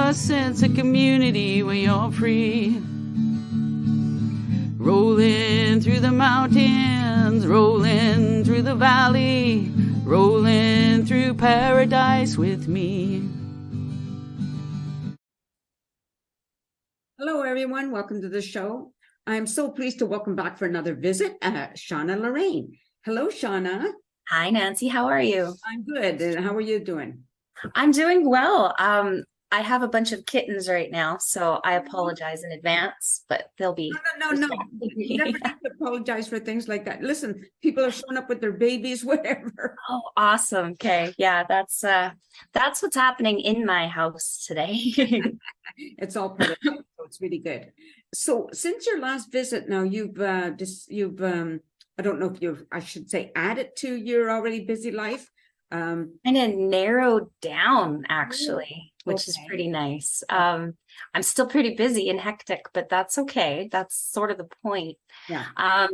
a sense of community when you're free. Rolling through the mountains, rolling through the valley, rolling through paradise with me. Hello, everyone. Welcome to the show. I'm so pleased to welcome back for another visit, Shawna Lorrine. Hello, Shawna. Hi, Nancy. How are you? I'm good. And how are you doing? I'm doing well. I have a bunch of kittens right now, so I apologize in advance, but they'll be No. You never need to apologize for things like that. Listen, people are showing up with their babies, whatever. Oh, awesome. Okay. Yeah, that's what's happening in my house today. It's all part of it, so it's really good. So since your last visit, now you've I don't know if I should say added to your already busy life. Kind of narrowed down actually, which is pretty nice. I'm still pretty busy and hectic, but that's okay. That's sort of the point. Yeah.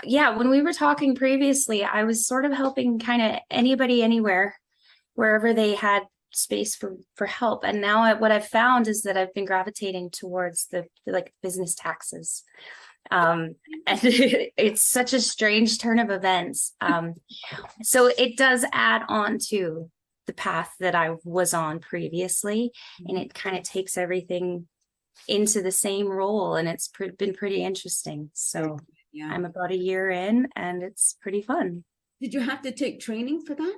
When we were talking previously, I was sort of helping kind of anybody, anywhere, wherever they had space for help. And now what I've found is that I've been gravitating towards the like business taxes. And it's such a strange turn of events. So it does add on to the path that I was on previously, and it kind of takes everything into the same role, and it's been pretty interesting. So yeah. I'm about a year in, and it's pretty fun. Did you have to take training for that?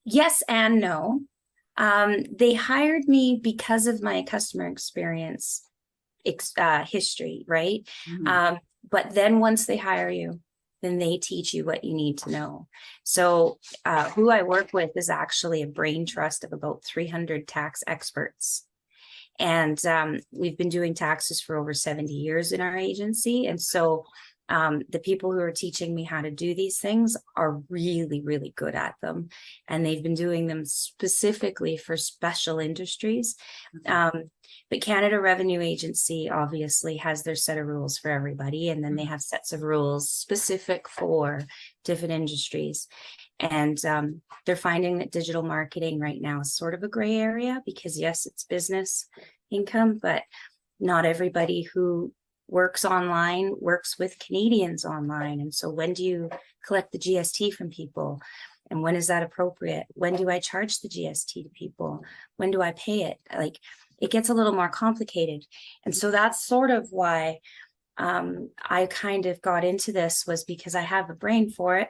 Yes and no. They hired me because of my customer experience history, right? Mm-hmm. But then once they hire you, then they teach you what you need to know. So who I work with is actually a brain trust of about 300 tax experts. And we've been doing taxes for over 70 years in our agency. And so the people who are teaching me how to do these things are really, really good at them. And they've been doing them specifically for special industries. But Canada Revenue Agency obviously has their set of rules for everybody. And then they have sets of rules specific for different industries. And they're finding that digital marketing right now is sort of a gray area because yes, it's business income, but not everybody who works online works with Canadians online. And so when do you collect the GST from people? And when is that appropriate? When do I charge the GST to people? When do I pay it? Like, it gets a little more complicated. And so that's sort of why I kind of got into this, was because I have a brain for it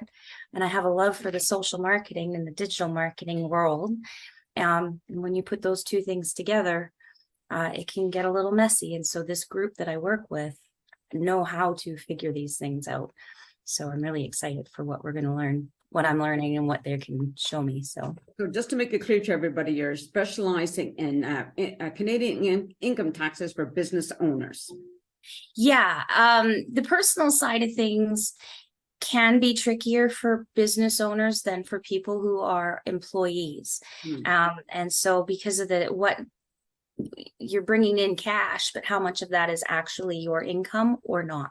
and I have a love for the social marketing and the digital marketing world. And when you put those two things together, it can get a little messy. And so this group that I work with know how to figure these things out. So I'm really excited for what we're going to learn, what I'm learning and what they can show me. So just to make it clear to everybody, you're specializing in Canadian income taxes for business owners. Yeah. The personal side of things can be trickier for business owners than for people who are employees. And so because of what you're bringing in cash, but how much of that is actually your income or not?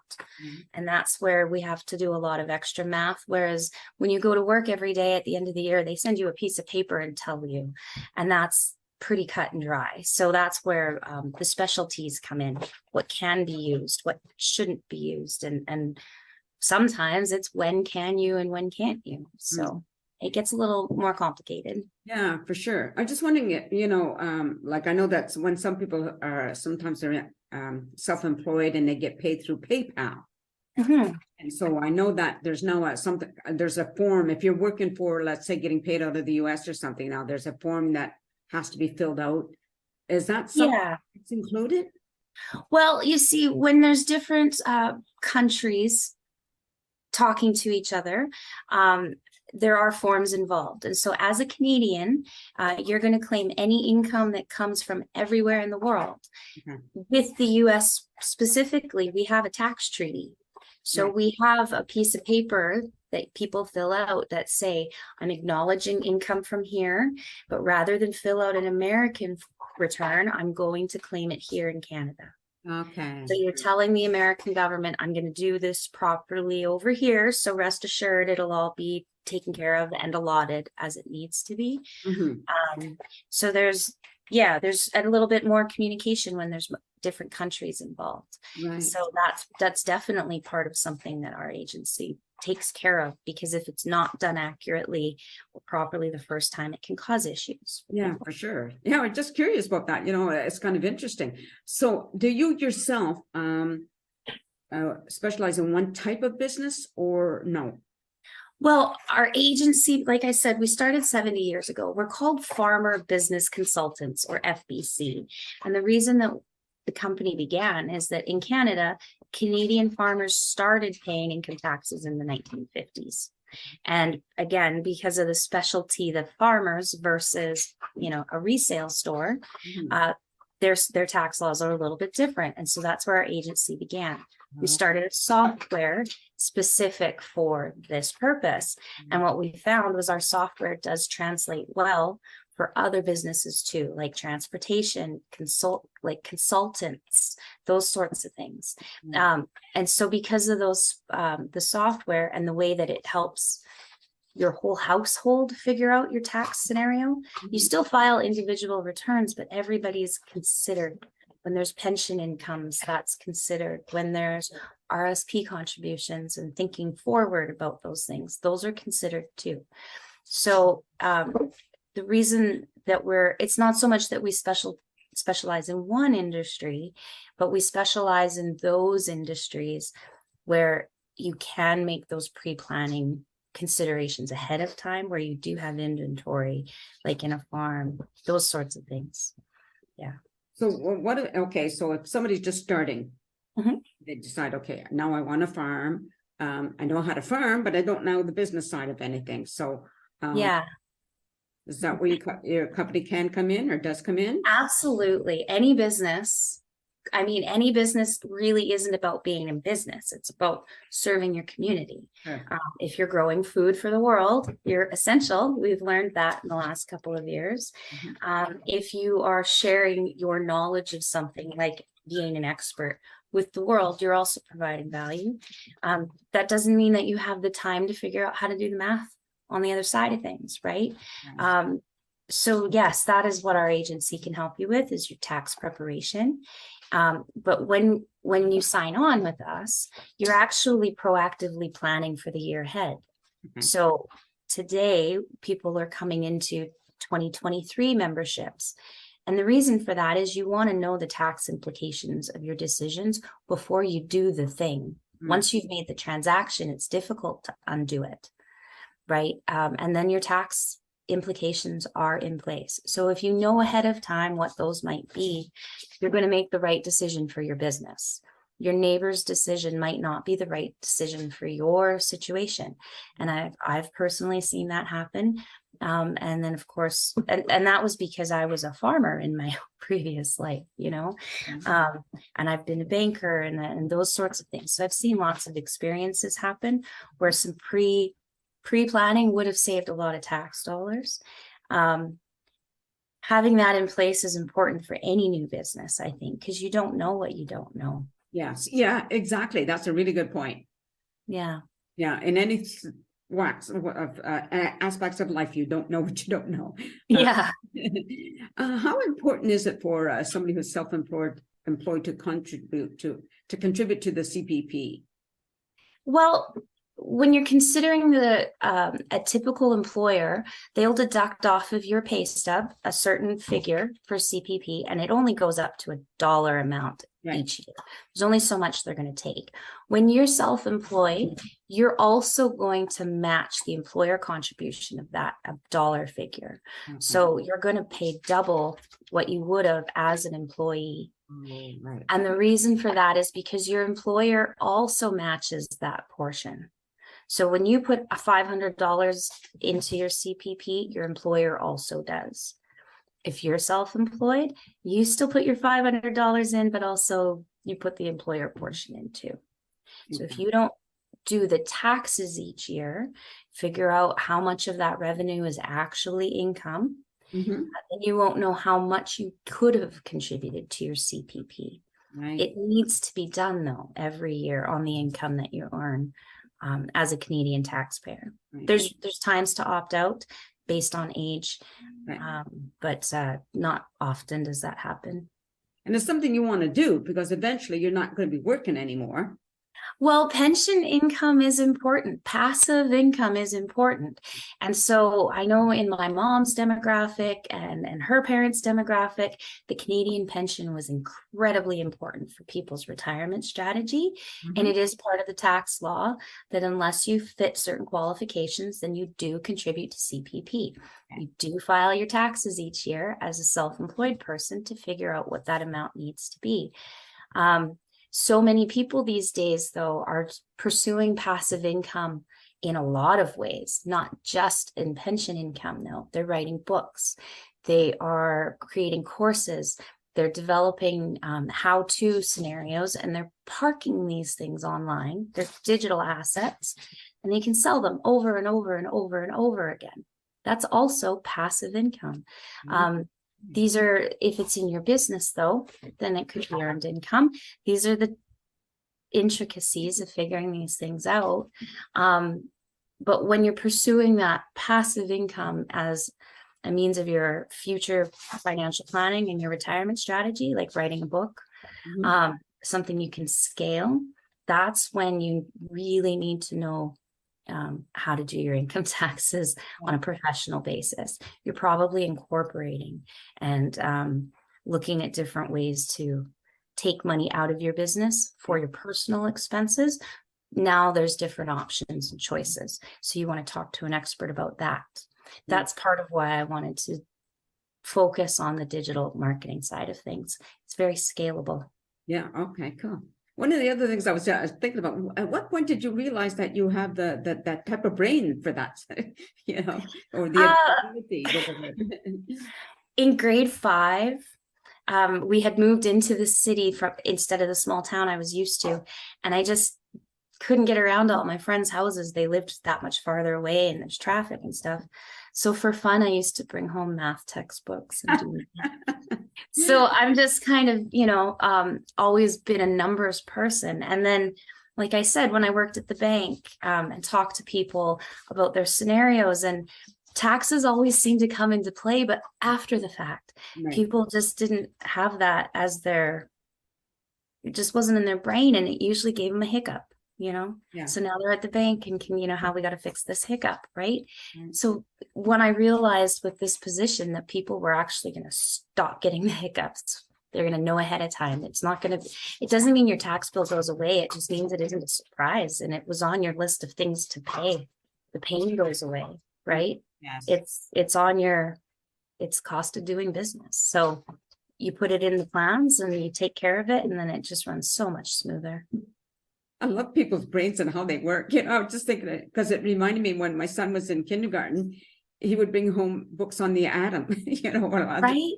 And that's where we have to do a lot of extra math. Whereas when you go to work every day at the end of the year, they send you a piece of paper and tell you, and that's pretty cut and dry. So that's where the specialties come in. What can be used, what shouldn't be used. And sometimes it's when can you and when can't you. So it gets a little more complicated. Yeah, for sure. I'm just wondering, like I know that when some people are, sometimes they're self-employed and they get paid through PayPal. And so I know that there's now there's a form, if you're working for, let's say, getting paid out of the US or something, now there's a form that has to be filled out. Is that something that's included? Well, you see, when there's different countries talking to each other, there are forms involved. And so as a Canadian, you're going to claim any income that comes from everywhere in the world. With the US specifically, we have a tax treaty. So we have a piece of paper that people fill out that say, I'm acknowledging income from here, but rather than fill out an American return, I'm going to claim it here in Canada. Okay. So you're telling the American government, I'm going to do this properly over here. So rest assured, it'll all be taken care of and allotted as it needs to be. So there's yeah, there's a little bit more communication when there's different countries involved. Right. So that's definitely part of something that our agency takes care of, because if it's not done accurately or properly the first time, it can cause issues. Yeah, for sure. Yeah, I'm just curious about that. You know, it's kind of interesting. So do you yourself specialize in one type of business or no? Well, our agency, like I said, we started 70 years ago. We're called Farmer Business Consultants, or FBC. And the reason that the company began is that in Canada, Canadian farmers started paying income taxes in the 1950s. And again, because of the specialty of farmers versus, a resale store, their tax laws are a little bit different. And so that's where our agency began. We started a software specific for this purpose. And what we found was our software does translate well for other businesses too, like transportation, consultants, those sorts of things. And so because of those, the software and the way that it helps your whole household figure out your tax scenario, you still file individual returns, but everybody's considered. When there's pension incomes, that's considered. When there's RSP contributions and thinking forward about those things, those are considered too. So the reason that it's not so much that we specialize in one industry, but we specialize in those industries where you can make those pre-planning considerations ahead of time, where you do have inventory, like in a farm, those sorts of things. Yeah. So so if somebody's just starting, they decide, okay, now I want to farm. I know how to farm, but I don't know the business side of anything. So yeah. Is that where your company can come in or does come in? Absolutely. Any business really isn't about being in business. It's about serving your community. Sure. If you're growing food for the world, you're essential. We've learned that in the last couple of years. If you are sharing your knowledge of something, like being an expert with the world, you're also providing value. That doesn't mean that you have the time to figure out how to do the math on the other side of things, right? So yes, that is what our agency can help you with, is your tax preparation. But when you sign on with us, you're actually proactively planning for the year ahead. So today, people are coming into 2023 memberships. And the reason for that is you want to know the tax implications of your decisions before you do the thing. Once you've made the transaction, it's difficult to undo it, right? And then your tax implications are in place. So if you know ahead of time what those might be, you're going to make the right decision for your business. Your neighbor's decision might not be the right decision for your situation. And I've personally seen that happen. And then of course, and that was because I was a farmer in my previous life, and I've been a banker and those sorts of things. So I've seen lots of experiences happen where some pre-planning would have saved a lot of tax dollars. Having that in place is important for any new business, I think, because you don't know what you don't know. Yes. Yeah, exactly. That's a really good point. Yeah. Yeah. In any aspects of life, you don't know what you don't know. Yeah. How important is it for somebody who's self-employed to contribute to the CPP? Well, when you're considering a typical employer, they'll deduct off of your pay stub a certain figure for CPP, and it only goes up to $1 amount each year. There's only so much they're going to take. When you're self-employed, you're also going to match the employer contribution of that $1 figure. So you're going to pay double what you would have as an employee. Right. And the reason for that is because your employer also matches that portion. So when you put $500 into your CPP, your employer also does. If you're self-employed, you still put your $500 in, but also you put the employer portion in too. So if you don't do the taxes each year, figure out how much of that revenue is actually income, then you won't know how much you could have contributed to your CPP. Right. It needs to be done though every year on the income that you earn as a Canadian taxpayer. There's times to opt out. based on age. Right. But not often does that happen. And it's something you want to do because eventually you're not going to be working anymore. Well, pension income is important. Passive income is important. And so I know in my mom's demographic and her parents' demographic, the Canadian pension was incredibly important for people's retirement strategy. And it is part of the tax law that unless you fit certain qualifications, then you do contribute to CPP. You do file your taxes each year as a self-employed person to figure out what that amount needs to be. So many people these days, though, are pursuing passive income in a lot of ways, not just in pension income. No, they're writing books. They are creating courses. They're developing how-to scenarios, and they're parking these things online. They're digital assets, and they can sell them over and over and over and over again. That's also passive income. These are, if it's in your business, though, then it could be earned income. These are the intricacies of figuring these things out. But when you're pursuing that passive income as a means of your future financial planning and your retirement strategy, like writing a book, something you can scale, that's when you really need to know how to do your income taxes on a professional basis. You're probably incorporating and looking at different ways to take money out of your business for your personal expenses. Now there's different options and choices. So you want to talk to an expert about that. That's part of why I wanted to focus on the digital marketing side of things. It's very scalable. Yeah. Okay, cool. One of the other things I was thinking about, at what point did you realize that you have that type of brain for that, or the ability? In grade 5, we had moved into the city instead of the small town I was used to, and I just couldn't get around all my friends' houses. They lived that much farther away, and there's traffic and stuff. So for fun, I used to bring home math textbooks and do so I'm just kind of, always been a numbers person. And then, like I said, when I worked at the bank and talked to people about their scenarios, and taxes always seemed to come into play, but after the fact, people just didn't have that as it just wasn't in their brain, and it usually gave them a hiccup. So now they're at the bank and can, how we got to fix this hiccup, right? So when I realized with this position that people were actually going to stop getting the hiccups, they're going to know ahead of time. It doesn't mean your tax bill goes away. It just means it isn't a surprise. And it was on your list of things to pay. The pain goes away, right? Yes. It's cost of doing business. So you put it in the plans and you take care of it, and then it just runs so much smoother. I love people's brains and how they work. I was just thinking it because it reminded me when my son was in kindergarten, he would bring home books on the atom, right?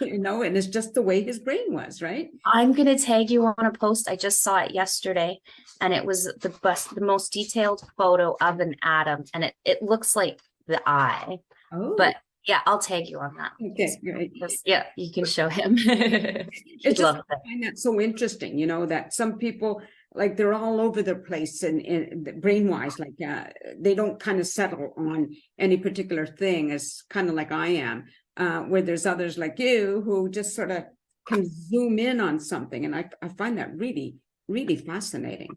And it's just the way his brain was, right? I'm going to tag you on a post. I just saw it yesterday, and it was the most detailed photo of an atom, and it looks like the eye. Oh. But yeah, I'll tag you on that. Okay, great. Yeah, you can show him. It's just, I find that so interesting, that some people, like, they're all over the place and brain wise, like they don't kind of settle on any particular thing, as kind of like I am, where there's others like you who just sort of can zoom in on something. And I find that really, really fascinating.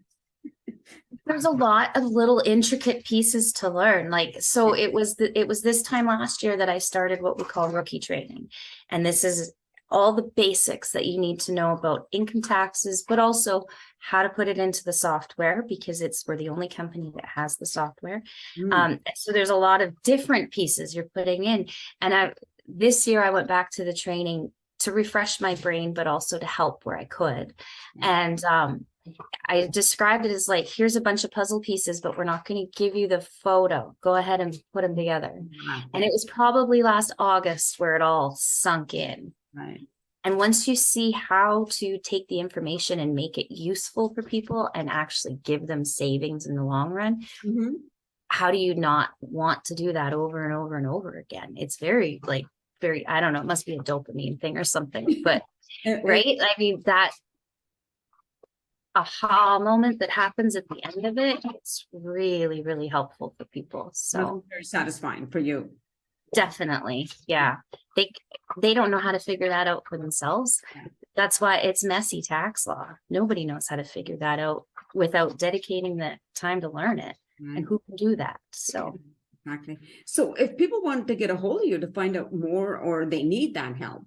There's a lot of little intricate pieces to learn. So it was this time last year that I started what we call rookie training. And this is all the basics that you need to know about income taxes, but also how to put it into the software, because we're the only company that has the software. So there's a lot of different pieces you're putting in. And this year I went back to the training to refresh my brain, but also to help where I could. And I described it as like, here's a bunch of puzzle pieces, but we're not going to give you the photo. Go ahead and put them together. And it was probably last August where it all sunk in. Right. And once you see how to take the information and make it useful for people and actually give them savings in the long run, how do you not want to do that over and over and over again? It's very, I don't know, it must be a dopamine thing or something, but right? I mean, that aha moment that happens at the end of it, it's really, really helpful for people. So very satisfying for you. Definitely. Yeah. They don't know how to figure that out for themselves. That's why it's messy tax law. Nobody knows how to figure that out without dedicating the time to learn it. And who can do that? So Exactly. So if people want to get a hold of you to find out more, or they need that help,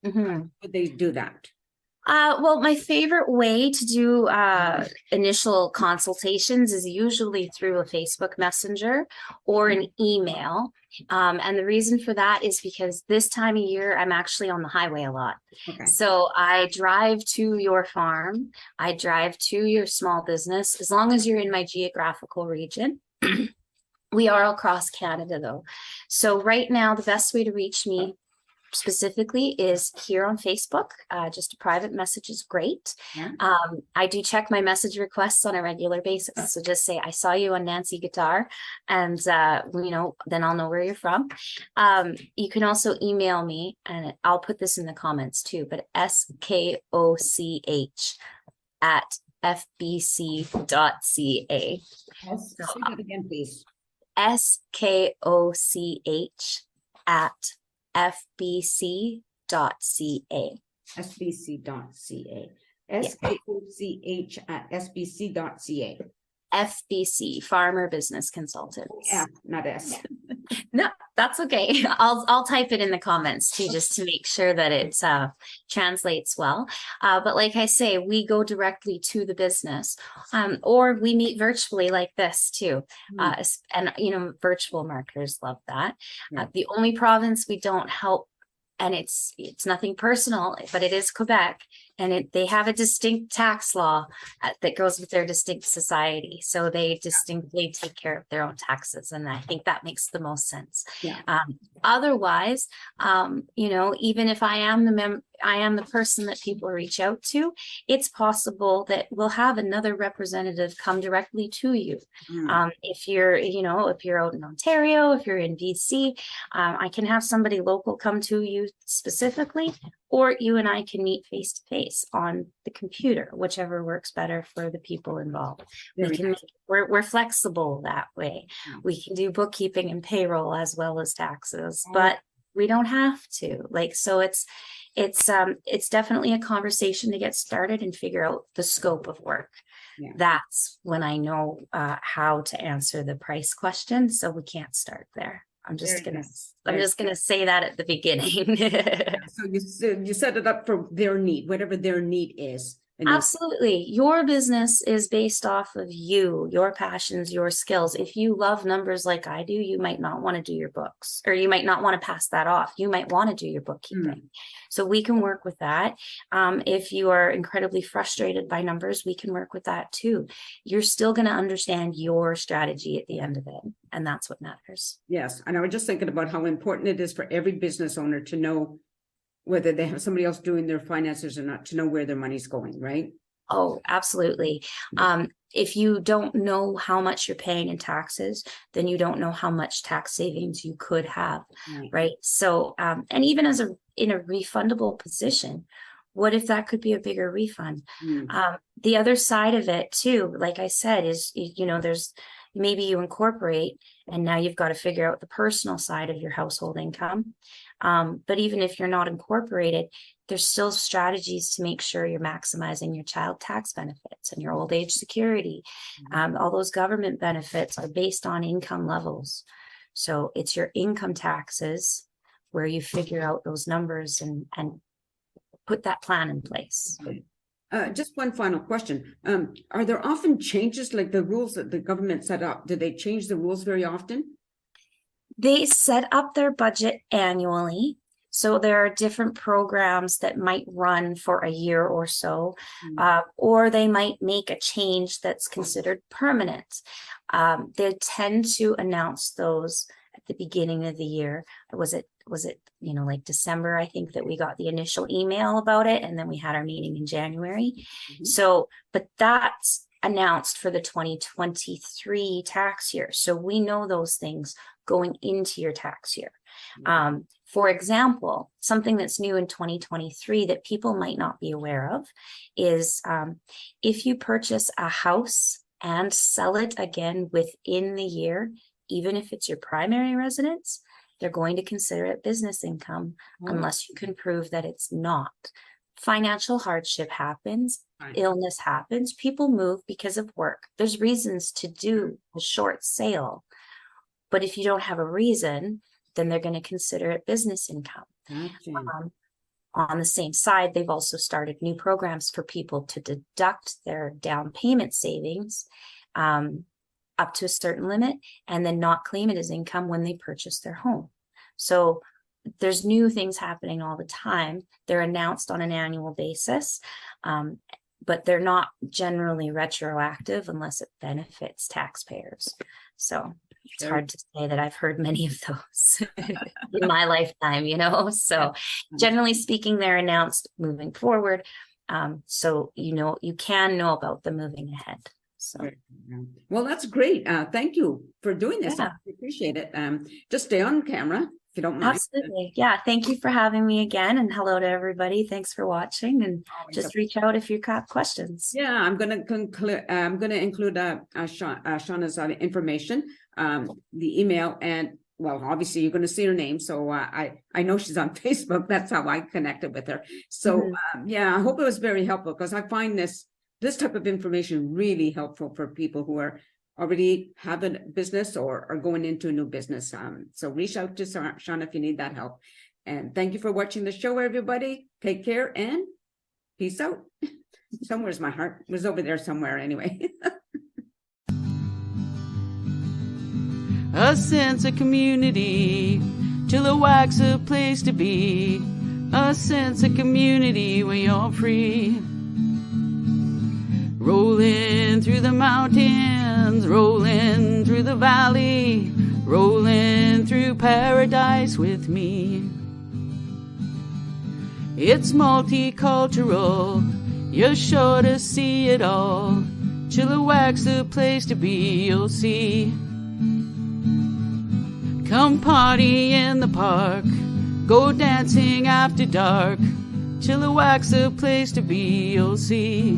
would they do that? Well, my favorite way to do initial consultations is usually through a Facebook Messenger or an email. And the reason for that is because this time of year, I'm actually on the highway a lot. Okay. So I drive to your farm, I drive to your small business, as long as you're in my geographical region. We are across Canada though. So right now, the best way to reach me specifically is here on Facebook. Just a private message is great. Yeah. I do check my message requests on a regular basis. So just say, I saw you on Nancy Guitar, and then I'll know where you're from. You can also email me, and I'll put this in the comments too, but skoch@fbc.ca. Yes. Say that again, please. skoch@fbc.ca. sbc.ca. skoch@sbc.ca. FBC, Farmer Business Consultants. Yeah, not S. No, that's okay. I'll type it in the comments too, just to make sure that it translates well. But like I say, we go directly to the business, or we meet virtually like this too. And virtual marketers love that. The only province we don't help, and it's nothing personal, but it is Quebec, and they have a distinct tax law that goes with their distinct society. So they distinctly take care of their own taxes, and I think that makes the most sense. Otherwise, even if I am the person that people reach out to, it's possible that we'll have another representative come directly to you. If you're out in Ontario, if you're in BC, I can have somebody local come to you specifically, or you and I can meet face to face on the computer, whichever works better for the people involved. We're flexible that way. We can do bookkeeping and payroll as well as taxes, but we don't have to. So it's definitely a conversation to get started and figure out the scope of work. That's when I know how to answer the price question. So we can't start there. I'm just gonna say that at the beginning. So you set it up for their need, whatever their need is. Absolutely. Your business is based off of you, your passions, your skills. If you love numbers like I do, you might not want to do your books, or you might not want to pass that off. You might want to do your bookkeeping. So we can work with that. If you are incredibly frustrated by numbers, we can work with that too. You're still going to understand your strategy at the end of it. And that's what matters. Yes. And I was just thinking about how important it is for every business owner to know whether they have somebody else doing their finances or not, to know where their money's going, right? Oh, absolutely. If you don't know how much you're paying in taxes, then you don't know how much tax savings you could have, right? So, and even in a refundable position, what if that could be a bigger refund? The other side of it too, like I said, is, there's maybe you incorporate, and now you've got to figure out the personal side of your household income. But even if you're not incorporated, there's still strategies to make sure you're maximizing your child tax benefits and your old age security. All those government benefits are based on income levels. So it's your income taxes where you figure out those numbers and put that plan in place. Just one final question. Are there often changes, like the rules that the government set up? Do they change the rules very often? They set up their budget annually. So there are different programs that might run for a year or so, or they might make a change that's considered permanent. They tend to announce those at the beginning of the year. Was it like December, I think, that we got the initial email about it, and then we had our meeting in January. So, but that's announced for the 2023 tax year. So we know those things going into your tax year. For example, something that's new in 2023 that people might not be aware of is if you purchase a house and sell it again within the year, even if it's your primary residence, they're going to consider it business income Oh. unless you can prove that it's not. Financial hardship happens, Right. illness happens, people move because of work. There's reasons to do a short sale. But if you don't have a reason, then they're going to consider it business income. Gotcha. On the same side, they've also started new programs for people to deduct their down payment savings up to a certain limit and then not claim it as income when they purchase their home. So there's new things happening all the time. They're announced on an annual basis, but they're not generally retroactive unless it benefits taxpayers. So it's hard to say that I've heard many of those in my lifetime, So generally speaking, they're announced moving forward. So, you can know about them moving ahead. So, well, that's great. Thank you for doing this. Yeah. I appreciate it. Just stay on camera if you don't mind. Absolutely. Yeah. Thank you for having me again. And hello to everybody. Thanks for watching. And just reach out if you have questions. Yeah, I'm going to conclude. I'm going to include Shawna's information, the email, and well, obviously you're going to see her name. So I know she's on Facebook. That's how I connected with her. So yeah, I hope it was very helpful because I find this type of information really helpful for people who are already have a business or are going into a new business. So reach out to Shawna if you need that help. And thank you for watching the show, everybody. Take care and peace out. Somewhere's my heart. It was over there somewhere anyway. A sense of community, Chilliwack's a place to be. A sense of community where you're free. Rolling through the mountains, rolling through the valley, rolling through paradise with me. It's multicultural, you're sure to see it all. Chilliwack's the place to be, you'll see. Come party in the park, go dancing after dark. Chilliwack's the place to be, you'll see.